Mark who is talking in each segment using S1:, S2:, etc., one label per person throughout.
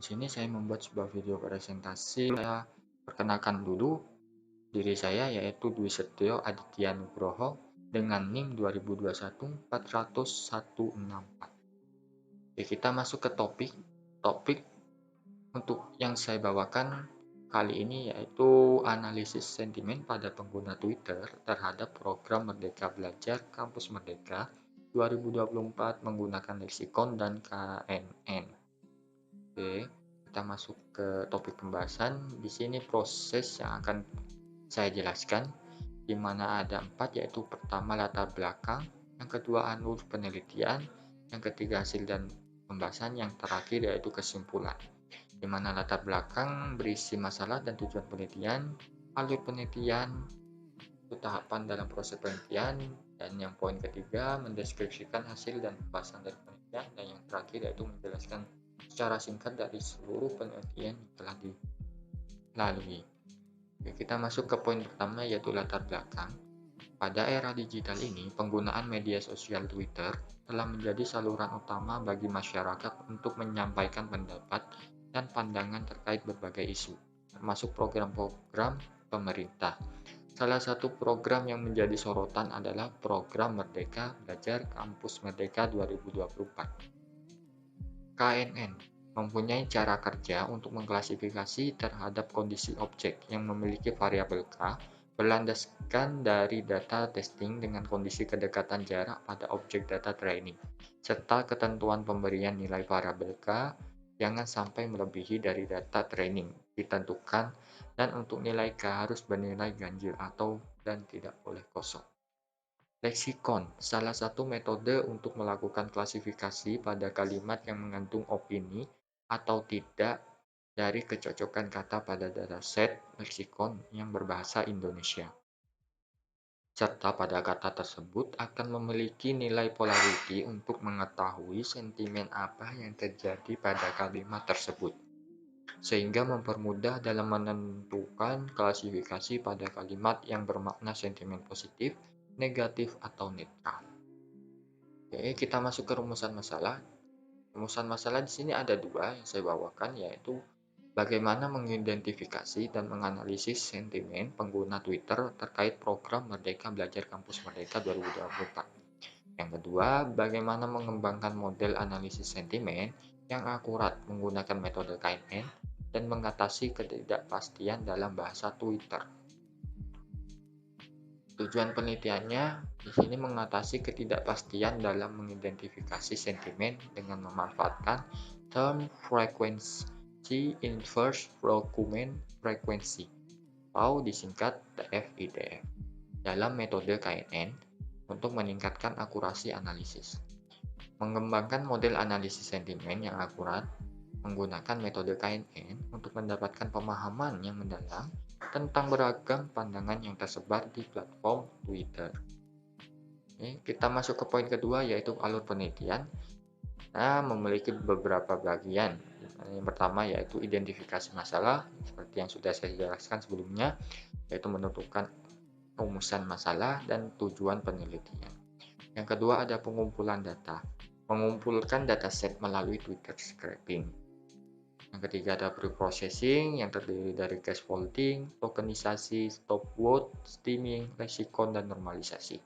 S1: Sini saya membuat sebuah video presentasi. Saya perkenalkan dulu diri saya, yaitu Dwi Setio Aditya Nugroho dengan NIM 2021 40164. Oke, kita masuk ke topik. Topik untuk yang saya bawakan kali ini yaitu analisis sentimen pada pengguna Twitter terhadap program Merdeka Belajar Kampus Merdeka 2024 menggunakan leksikon dan KNN. Oke, kita masuk ke topik pembahasan. Di sini proses yang akan saya jelaskan, di mana ada 4, yaitu pertama latar belakang, yang kedua alur penelitian, yang ketiga hasil dan pembahasan, yang terakhir yaitu kesimpulan. Di mana latar belakang berisi masalah dan tujuan penelitian, alur penelitian, itu tahapan dalam proses penelitian, dan yang poin ketiga mendeskripsikan hasil dan pembahasan dari penelitian, dan yang terakhir yaitu menjelaskan secara singkat dari seluruh penelitian yang telah dilalui. Oke, kita masuk ke poin pertama, yaitu latar belakang. Pada era digital ini, penggunaan media sosial Twitter telah menjadi saluran utama bagi masyarakat untuk menyampaikan pendapat dan pandangan terkait berbagai isu, termasuk program-program pemerintah. Salah satu program yang menjadi sorotan adalah program Merdeka Belajar Kampus Merdeka 2024. KNN mempunyai cara kerja untuk mengklasifikasi terhadap kondisi objek yang memiliki variabel K berlandaskan dari data testing dengan kondisi kedekatan jarak pada objek data training, serta ketentuan pemberian nilai variabel K jangan sampai melebihi dari data training ditentukan, dan untuk nilai K harus bernilai ganjil atau dan tidak boleh kosong. Leksikon, salah satu metode untuk melakukan klasifikasi pada kalimat yang mengandung opini atau tidak dari kecocokan kata pada dataset leksikon yang berbahasa Indonesia. Serta pada kata tersebut akan memiliki nilai polarity untuk mengetahui sentimen apa yang terjadi pada kalimat tersebut, sehingga mempermudah dalam menentukan klasifikasi pada kalimat yang bermakna sentimen positif, negatif, atau netral. Oke, kita masuk ke rumusan masalah. Rumusan masalah di sini ada 2 yang saya bawakan, yaitu bagaimana mengidentifikasi dan menganalisis sentimen pengguna Twitter terkait program Merdeka Belajar Kampus Merdeka 2024. Yang kedua, bagaimana mengembangkan model analisis sentimen yang akurat menggunakan metode KNN dan mengatasi ketidakpastian dalam bahasa Twitter. Tujuan penelitiannya di sini mengatasi ketidakpastian dalam mengidentifikasi sentimen dengan memanfaatkan term frequency inverse document frequency atau disingkat TFIDF dalam metode KNN untuk meningkatkan akurasi analisis. Mengembangkan model analisis sentimen yang akurat menggunakan metode KNN untuk mendapatkan pemahaman yang mendalam tentang beragam pandangan yang tersebar di platform Twitter. Oke, kita masuk ke poin kedua, yaitu alur penelitian. Nah, memiliki beberapa bagian. Yang pertama yaitu identifikasi masalah, seperti yang sudah saya jelaskan sebelumnya, yaitu menentukan rumusan masalah dan tujuan penelitian. Yang kedua ada pengumpulan data, mengumpulkan dataset melalui Twitter scraping. Yang ketiga ada pre-processing yang terdiri dari scaffolding, tokenisasi, stop word, steaming, leksikon, dan normalisasi.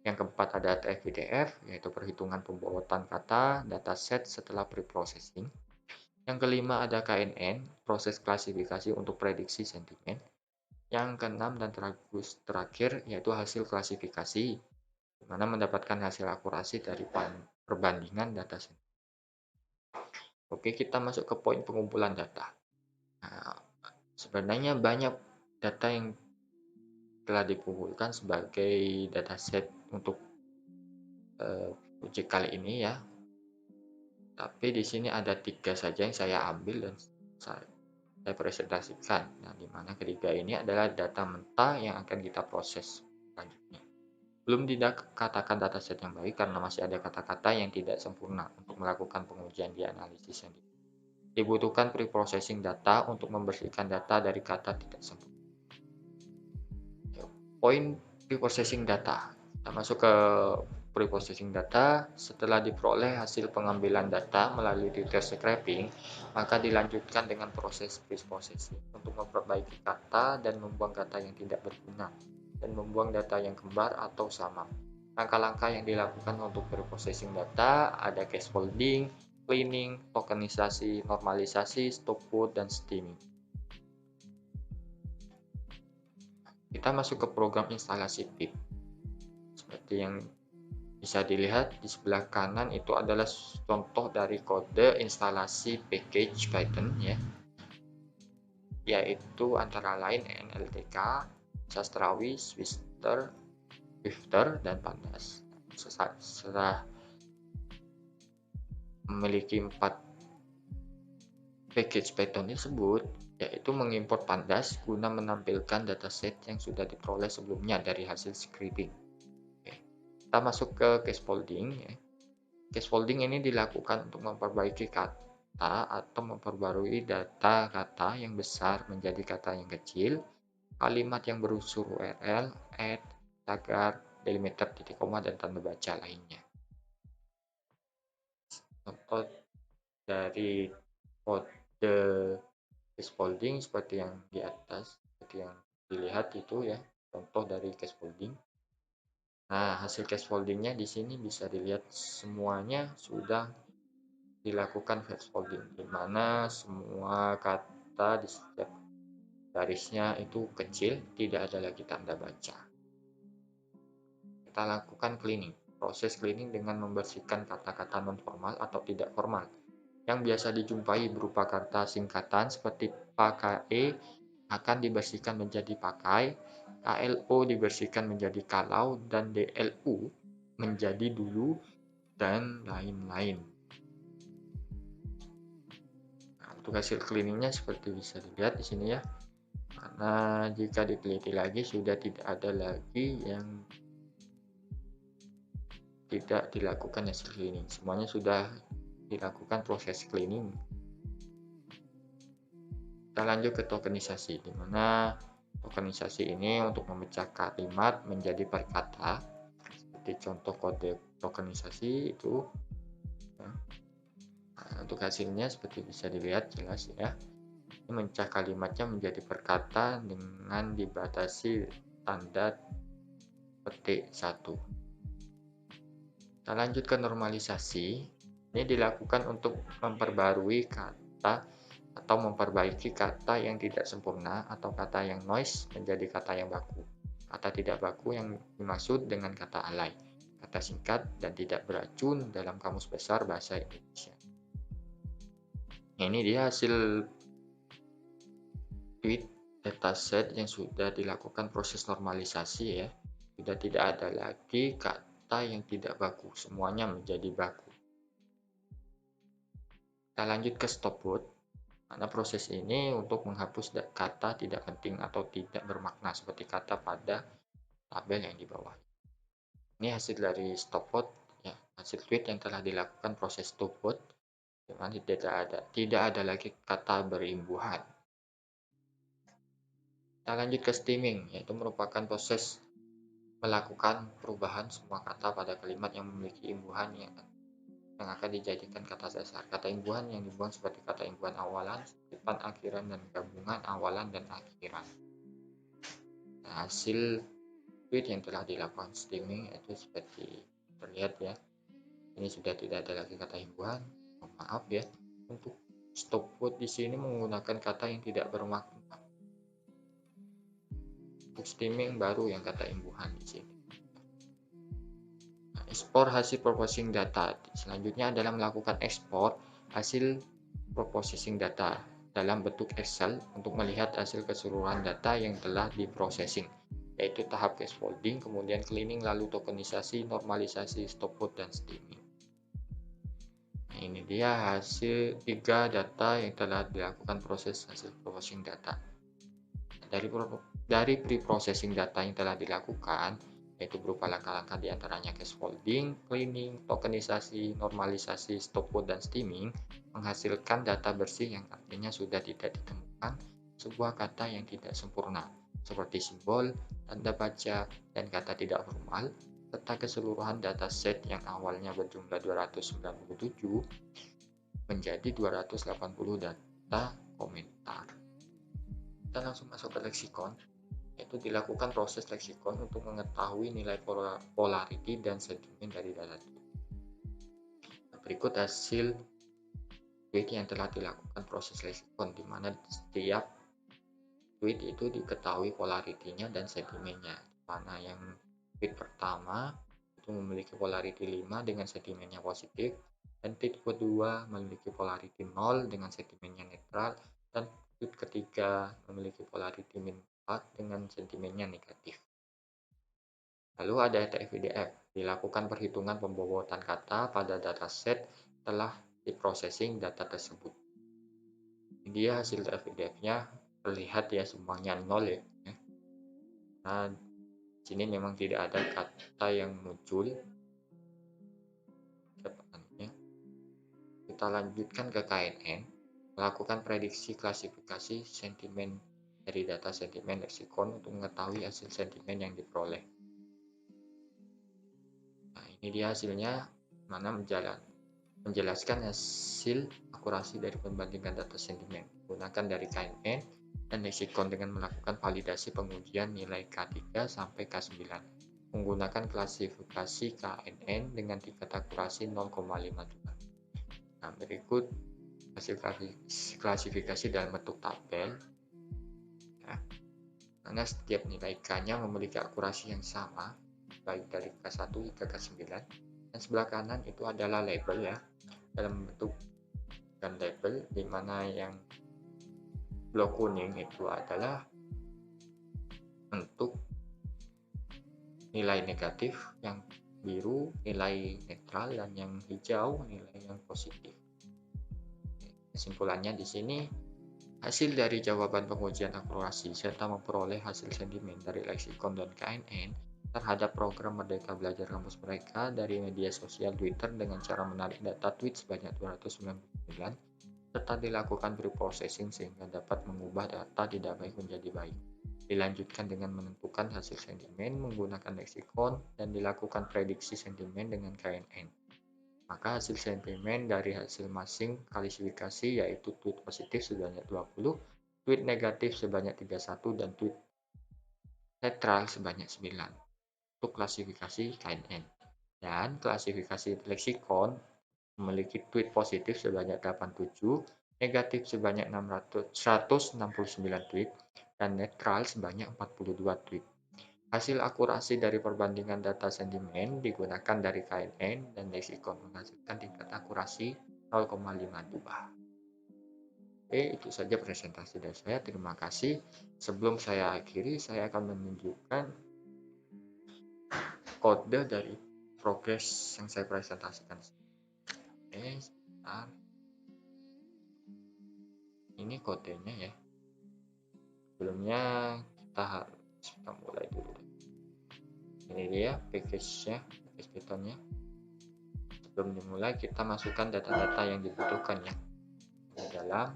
S1: Yang keempat ada TF-PDF, yaitu perhitungan pembuatan kata dataset setelah pre-processing. Yang kelima ada KNN, proses klasifikasi untuk prediksi sentimen. Yang keenam dan terakhir yaitu hasil klasifikasi, di mana mendapatkan hasil akurasi dari perbandingan dataset. Oke, kita masuk ke poin pengumpulan data. Nah, sebenarnya banyak data yang telah dikumpulkan sebagai dataset untuk uji kali ini ya. Tapi di sini ada 3 saja yang saya ambil dan saya presentasikan. Nah, di mana ketiga ini adalah data mentah yang akan kita proses selanjutnya. Belum dikatakan dataset yang baik karena masih ada kata-kata yang tidak sempurna untuk melakukan pengujian di analisis yang dibutuhkan pre-processing data untuk membersihkan data dari kata tidak sempurna. Poin pre-processing data. Kita masuk ke preprocessing data, setelah diperoleh hasil pengambilan data melalui data scraping, maka dilanjutkan dengan proses preprocessing untuk memperbaiki kata dan membuang kata yang tidak berguna dan membuang data yang kembar atau sama. Langkah-langkah yang dilakukan untuk preprocessing data ada scaffolding, cleaning, tokenisasi, normalisasi, stop quote, dan steaming. Kita masuk ke program instalasi pip. Seperti yang bisa dilihat di sebelah kanan itu adalah contoh dari kode instalasi package Python ya, yaitu antara lain NLTK, Sastrawi, Swifter, dan Pandas. Setelah memiliki 4 package Python tersebut, yaitu mengimport Pandas guna menampilkan dataset yang sudah diperoleh sebelumnya dari hasil scripting. Kita masuk ke scaffolding ya. Scaffolding ini dilakukan untuk memperbaiki kata atau memperbarui data kata yang besar menjadi kata yang kecil, kalimat yang berunsur URL, add, tagar, delimiter, titik koma, dan tanda baca lainnya. Contoh dari kode scaffolding seperti yang di atas, seperti yang dilihat itu ya, contoh dari scaffolding. Nah, hasil scaffoldingnya di sini bisa dilihat semuanya sudah dilakukan scaffolding, di mana semua kata di setiap garisnya itu kecil, tidak ada lagi tanda baca. Kita lakukan cleaning. Proses cleaning dengan membersihkan kata-kata non-formal atau tidak formal yang biasa dijumpai berupa kata singkatan seperti pakai akan dibersihkan menjadi pakai, KLO dibersihkan menjadi kalau, dan DLU menjadi dulu, dan lain-lain. Nah, untuk hasil cleaningnya seperti bisa dilihat di sini ya. Karena jika diteliti lagi sudah tidak ada lagi yang tidak dilakukan hasil cleaning. Semuanya sudah dilakukan proses cleaning. Kita lanjut ke tokenisasi, di mana tokenisasi ini untuk memecah kalimat menjadi perkata, seperti contoh kode tokenisasi itu. Nah, untuk hasilnya seperti bisa dilihat jelas ya. Ini memecah kalimatnya menjadi perkata dengan dibatasi tanda petik 1. Kita lanjut ke normalisasi. Ini dilakukan untuk memperbarui kata atau memperbaiki kata yang tidak sempurna atau kata yang noise menjadi kata yang baku. Kata tidak baku yang dimaksud dengan kata alay, kata singkat dan tidak beracun dalam Kamus Besar Bahasa Indonesia. Ini dia hasil tweet dataset yang sudah dilakukan proses normalisasi ya. Sudah tidak ada lagi kata yang tidak baku, semuanya menjadi baku. Kita lanjut ke stop quote. Karena proses ini untuk menghapus kata tidak penting atau tidak bermakna seperti kata pada tabel yang di bawah. Ini hasil dari stop quote ya, hasil tweet yang telah dilakukan proses stop quote, di mana tidak ada lagi kata berimbuhan. Kita lanjut ke steaming, yaitu merupakan proses melakukan perubahan semua kata pada kalimat yang memiliki imbuhan yang akan dijadikan kata dasar. Kata imbuhan yang dibuang seperti kata imbuhan awalan, setipan akhiran, dan gabungan awalan dan akhiran. Nah, hasil tweet yang telah dilakukan steaming itu seperti terlihat ya. Ini sudah tidak ada lagi kata imbuhan. Maaf ya. Untuk stop quote di sini menggunakan kata yang tidak bermakna. Untuk steaming baru yang kata imbuhan di sini. Ekspor hasil processing data. Selanjutnya adalah melakukan ekspor hasil processing data dalam bentuk Excel untuk melihat hasil keseluruhan data yang telah diprocessing, yaitu tahap scaffolding, kemudian cleaning, lalu tokenisasi, normalisasi, stop quote, dan steaming. Nah, ini dia hasil 3 data yang telah dilakukan proses hasil processing data. Dari pre-processing data yang telah dilakukan, yaitu berupa langkah-langkah diantaranya scaffolding, cleaning, tokenisasi, normalisasi, stop quote, dan steaming, menghasilkan data bersih yang artinya sudah tidak ditemukan sebuah kata yang tidak sempurna, seperti simbol, tanda baca, dan kata tidak formal, peta keseluruhan dataset yang awalnya berjumlah 297 menjadi 280 data komentar. Kita langsung masuk ke leksikon, yaitu dilakukan proses leksikon untuk mengetahui nilai polarity dan sentimen dari data tweet. Berikut hasil tweet yang telah dilakukan proses leksikon, di mana setiap tweet itu diketahui polaritinya dan sentimennya. Mana yang tweet pertama itu memiliki polarity 5 dengan sentimennya positif, dan tweet kedua memiliki polarity 0 dengan sentimennya netral, dan tweet ketiga memiliki polarity min 4 dengan sentimennya negatif. Lalu ada TF-IDF, dilakukan perhitungan pembobotan kata pada dataset setelah diprocessing data tersebut. Ini dia hasil TF-IDF-nya, terlihat ya semuanya 0 ya. Nah, sini memang tidak ada kata yang muncul. Kita lanjutkan ke KNN, melakukan prediksi klasifikasi sentimen dari data sentimen leksikon untuk mengetahui hasil sentimen yang diperoleh. Nah, ini dia hasilnya, mana menjelaskan hasil akurasi dari pembandingan data sentimen menggunakan dari KNN dan leksikon dengan melakukan validasi pengujian nilai K3 sampai K9 menggunakan klasifikasi KNN dengan tingkat akurasi 0,52. Nah, berikut hasil klasifikasi dalam bentuk tabel. Nah, karena setiap nilai K-nya memiliki akurasi yang sama, baik dari K1 hingga K9. Dan sebelah kanan itu adalah label ya, dalam bentuk dan label, di mana yang blok kuning itu adalah untuk nilai negatif, yang biru nilai netral, dan yang hijau nilai yang positif. Kesimpulannya di sini, hasil dari jawaban pengujian akurasi serta memperoleh hasil sentimen dari leksikon dan KNN terhadap program Merdeka Belajar Kampus mereka dari media sosial Twitter dengan cara menarik data tweet sebanyak 299 serta dilakukan preprocessing sehingga dapat mengubah data tidak baik menjadi baik. Dilanjutkan dengan menentukan hasil sentimen menggunakan leksikon dan dilakukan prediksi sentimen dengan KNN. Maka hasil sentimen dari hasil masing klasifikasi yaitu tweet positif sebanyak 20, tweet negatif sebanyak 31, dan tweet netral sebanyak 9 untuk klasifikasi KNN. Dan klasifikasi leksikon memiliki tweet positif sebanyak 87, negatif sebanyak 169 tweet, dan netral sebanyak 42 tweet. Hasil akurasi dari perbandingan data sentimen digunakan dari KNN dan leksikon menghasilkan tingkat akurasi 0,52. Oke, itu saja presentasi dari saya. Terima kasih. Sebelum saya akhiri, saya akan menunjukkan kode dari progres yang saya presentasikan. Oke, sebentar. Ini kodenya ya. Sebelumnya kita mulai dulu. Ini dia package-nya, package Python-nya. Sebelum dimulai, kita masukkan data-data yang dibutuhkan ya di dalam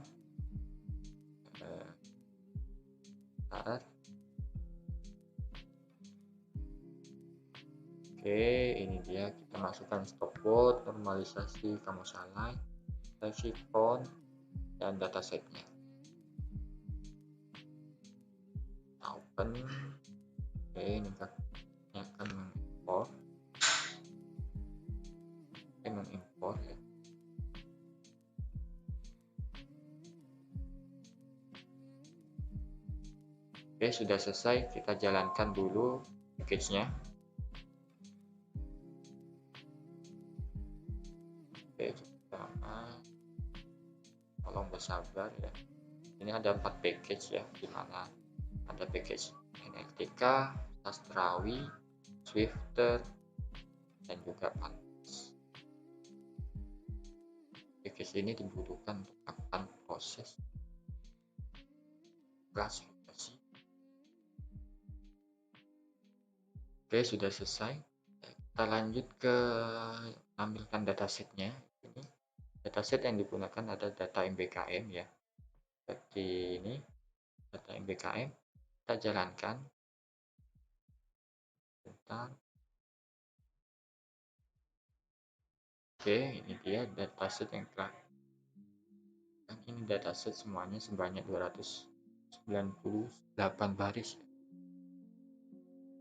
S1: Oke, ini dia, kita masukkan stopword, normalisasi kamu salah, leksikon, dan datasetnya. Open. Oke, ini akan mengimpor. Mengimpor ya. Oke, sudah selesai. Kita jalankan dulu package-nya. Oke, tolong bersabar ya. Ini ada 4 package ya, di mana ada package NLTK, Sastrawi, Swifter, dan juga Pandas. Package ini dibutuhkan untuk melakukan proses klasifikasi. Oke, sudah selesai. Kita lanjut ke tampilkan datasetnya. Ini dataset yang digunakan ada data MBKM ya. Seperti ini, data MBKM. Kita jalankan. Bentar. Oke, ini dia dataset yang telah. Dan ini dataset semuanya sebanyak 298 baris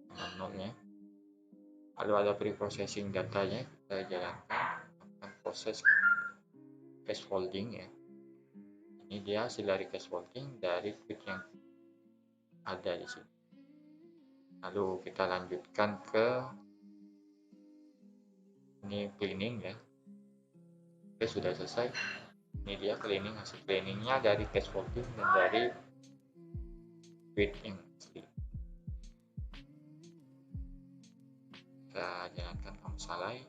S1: dengan nolnya. Lalu ada preprocessing datanya, kita jalankan proses scaffolding ya. Ini dia hasil dari scaffolding dari tweet yang ada di sini. Lalu kita lanjutkan ke ini cleaning ya. Oke, sudah selesai. Ini dia cleaning, hasil cleaningnya dari scaffolding dan dari tweet yang asli. Kita jalankan kamu salai.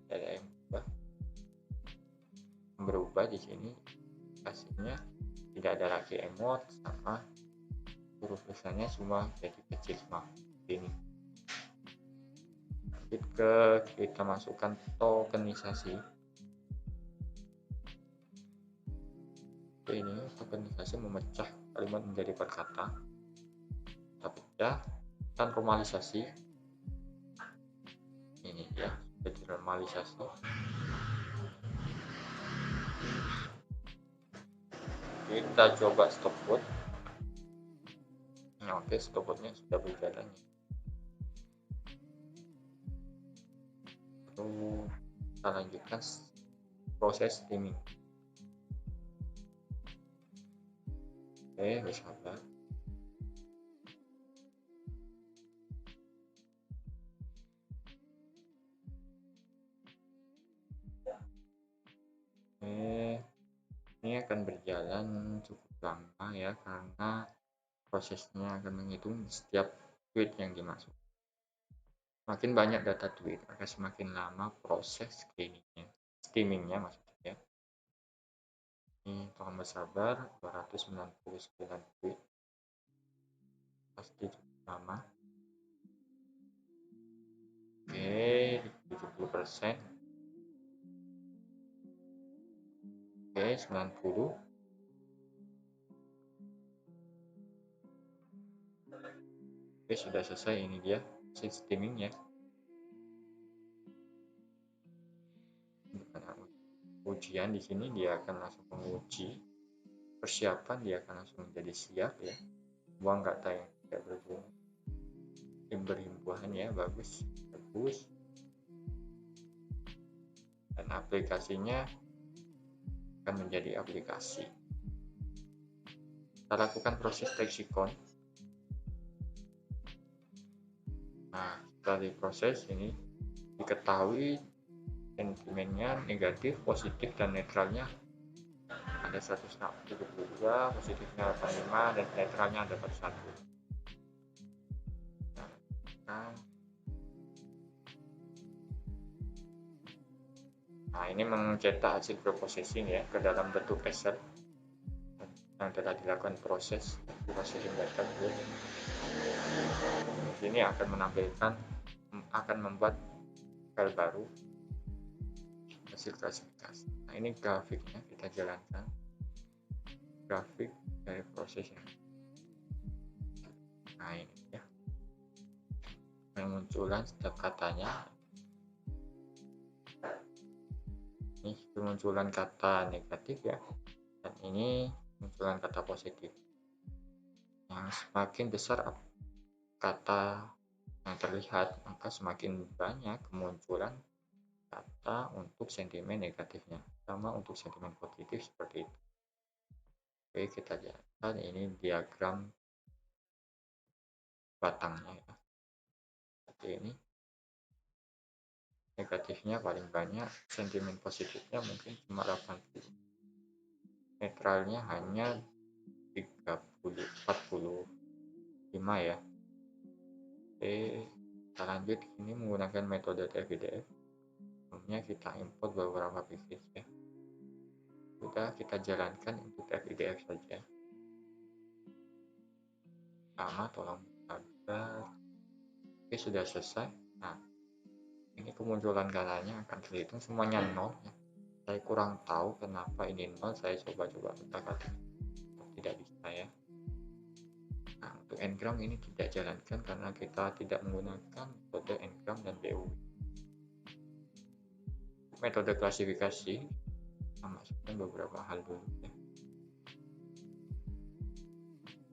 S1: Ada yang berubah di sini, hasilnya tidak ada lagi emot sama huruf tulisannya semua jadi kecil semua ini. Lanjut ke kita masukkan tokenisasi. Ini tokenisasi memecah kalimat menjadi perkata. Kita pecah dan normalisasi. Ini ya, jadi normalisasi. Kita coba stopwatch. Nah, oke, stopwatchnya sudah berjalan. Lalu kita lanjutkan proses steaming. Oke, bersabar. Ini akan berjalan cukup lama ya, karena prosesnya akan menghitung setiap tweet yang dimasuk. Semakin banyak data tweet, akan semakin lama proses steamingnya maksudnya. Ini tolong bersabar, 299 tweet pasti cukup lama. Oke, 70%. Oke, 90. Oke, sudah selesai. Ini dia steamingnya. Ujian di sini dia akan langsung menguji persiapan, dia akan langsung menjadi siap ya. Buang kata yang tidak berguna, berimbuhan ya, bagus. Dan aplikasinya akan menjadi aplikasi. Kita lakukan proses leksikon. Nah, setelah diproses ini diketahui sentimennya negatif, positif, dan netralnya ada 172, positifnya 85, dan netralnya ada 41. Nah, ini mencetak hasil preprocessing ya ke dalam bentuk Excel yang telah dilakukan proses processing data. Ini akan membuat file baru hasil klasifikasi. Nah, ini grafiknya, kita jalankan grafik dari prosesnya. Nah, ini ya, kemunculan setiap katanya. Ini kemunculan kata negatif ya, dan ini kemunculan kata positif. Yang semakin besar kata yang terlihat, maka semakin banyak kemunculan kata untuk sentimen negatifnya, sama untuk sentimen positif seperti itu. Oke, kita jalankan ini diagram batangnya ya. Seperti ini. Negatifnya paling banyak, sentimen positifnya mungkin cuma 80. Netralnya hanya 45 ya. Oke, kita lanjut. Ini menggunakan metode TF-IDF. Sebelumnya kita import beberapa package ya. Sudah, kita jalankan untuk TF-IDF saja. Pertama, tolong sabar. Oke, sudah selesai. Nah, ini kemunculan katanya akan terhitung semuanya 0 ya. Saya kurang tahu kenapa ini 0, saya coba-coba kata-kata tidak bisa ya. Nah, untuk ngram ini tidak jalankan karena kita tidak menggunakan metode ngram dan BUW. metode klasifikasi, kita masukkan beberapa hal dulu ya.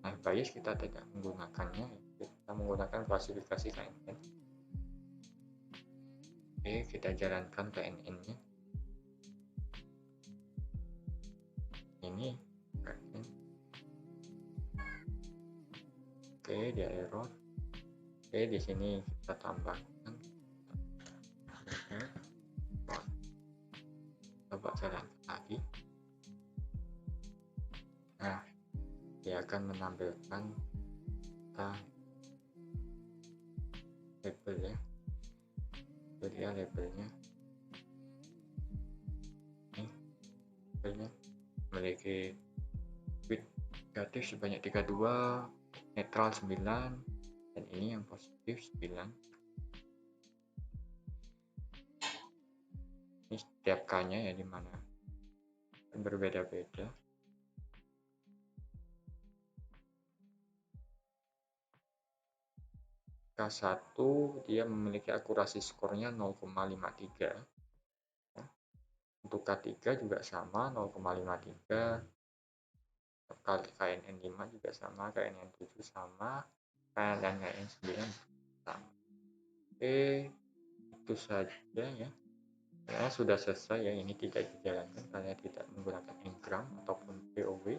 S1: Nah, bias kita tidak menggunakannya, kita menggunakan klasifikasi KNN. Oke, kita jalankan KNN-nya. Ini KNN. Oke, dia error. Oke, di sini kita tambahkan. Coba jalankan lagi. Nah, dia akan menampilkan label ya. Jadi ya labelnya ini labelnya memiliki bit negatif sebanyak 32, netral 9, dan ini yang positif 9. Ini setiap K-nya ya, dimana berbeda-beda. K1 dia memiliki akurasi skornya 0,53. Untuk K3 juga sama 0,53. KNN 5 juga sama, KNN 7 sama, dan KNN 9 sama. Oke, itu saja ya. Karena sudah selesai ya, ini tidak dijalankan karena tidak menggunakan engram ataupun POW,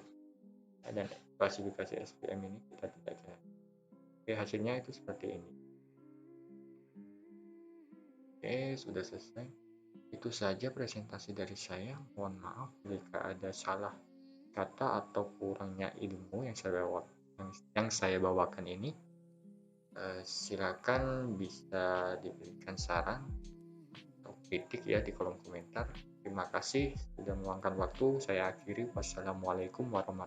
S1: dan klasifikasi SVM ini kita tidak jalankan. Oke, hasilnya itu seperti ini. Oke, sudah selesai. Itu saja presentasi dari saya. Mohon maaf jika ada salah kata atau kurangnya ilmu yang saya bawakan ini. Silakan bisa diberikan saran atau kritik ya di kolom komentar. Terima kasih sudah meluangkan waktu. Saya akhiri. Wassalamualaikum warahmatullahi wabarakatuh.